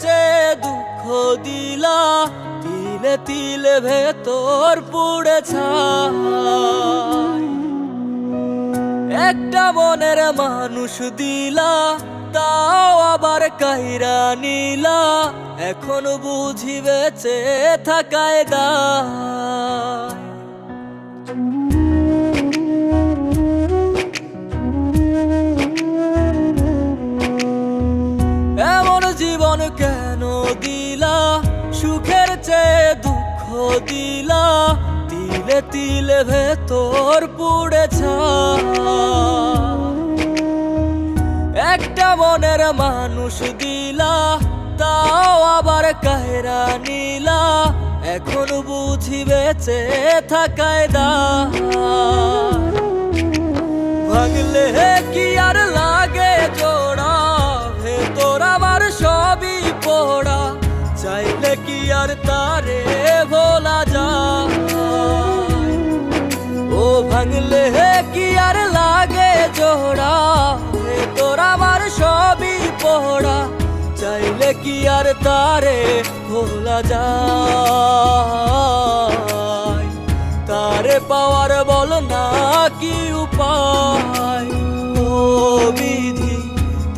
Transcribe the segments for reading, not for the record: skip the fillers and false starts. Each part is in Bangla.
চেয়ে দুঃখ দিলা, তিলে তিলে ভেতর পুড়ে ছাই। একটা মনের মানুষ দিলা, তাও আবার কাইরা নিলা, এখন বুঝি বেঁচে থাকায় দায়। এমন জীবন কেন দিলা, সুখের চেয়ে দুঃখ দিলা, তিলে তিলে ভেতর পুড়ে ছাই। একটা মনের মানুষ দিলা, তাও আবার কাহেরা নিলা, এখন বুঝি বেঁচে থাকায় দায়। ভাঙলে কি আর লাগে জোড়া, ভেতর আমার সবই পোড়া, চাইলে কি আর তারে ভোলা যায়। ও ভাঙলে কি আর লাগে জোড়া, ভেতর আমার সবই পোড়া, চাইলে কি আর তারে ভোলা যায়। তারে পাওয়ার বল না কি উপায়, ও বিধি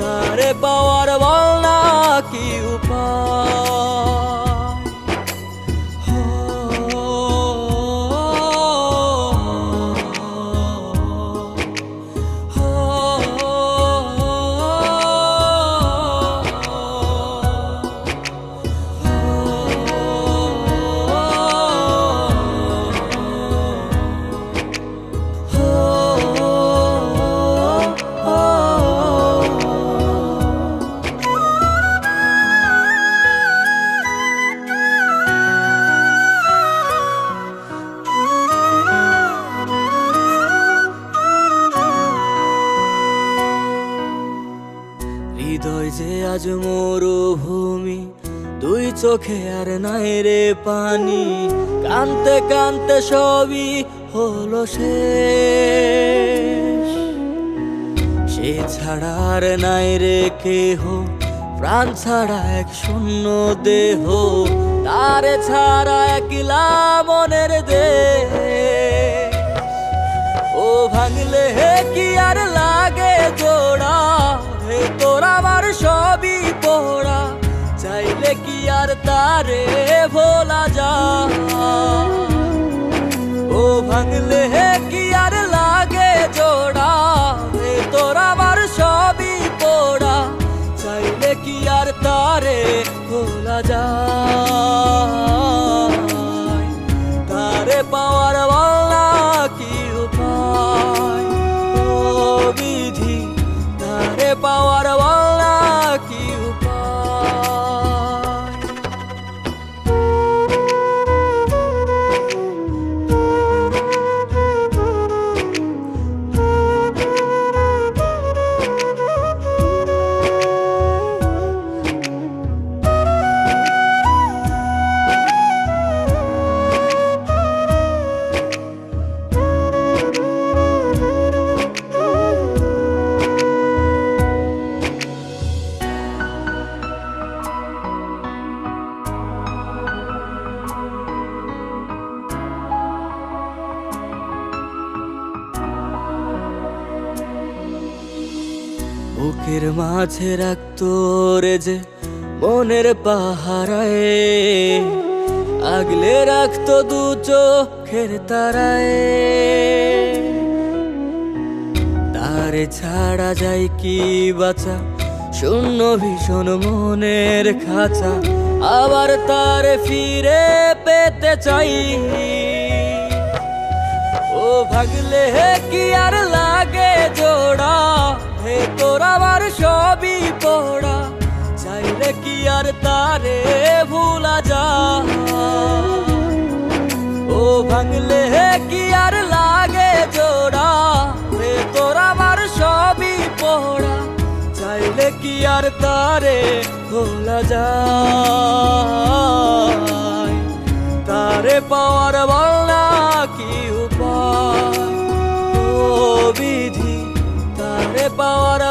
তারে পাওয়ার বল না কি উপায়। হৃদয় যে আজ মরুভূমি, দুই চোখে আর নাই রে পানি, কানতে কানতে সবই হলো শেষ। সে ছাড়া আর নাই রে কেহ, প্রাণ ছাড়া এক শূন্য দেহ, তারে ছাড়া একলা মনের দেহ। ও ভাঙলে কি আর লাগে জোড়া, ভেতর আমার সবই পোড়া, চাইলে কি আর তারে ভোলা যায়। ও ভাঙলে কি আর লাগে জোড়া, ভেতর আমার সবই পোড়া, চাইলে কি আর তারে ভোলা যায়। তারে পাওয়ার বলা কি উপায়, ও বিধি তারে পাওয়ার বলা কি উপায়। বুকের মাঝে রাখতো রে যে মনের পাহারায়, আগলে রাখতো দু চোখের তারায়। তারে ছাড়া যায় কি বাঁচা, শূন্য ভীষণ মনের খাঁচা, আবার তারে ফিরে পেতে চাই। ও ভাগলে কি আর লাগে জোড়া, ভেতর আমার সবই পোড়া, চাইলে কি আর তারে ভুলা যায়। ও ভাঙলে কি আর লাগে জোড়া, ভেতর আমার সবই পোড়া, চাইলে কি আর তারে ভোলা যায়। তারে পাওয়ার বলা কি উপায়, ও বিধি তারে পাওয়ার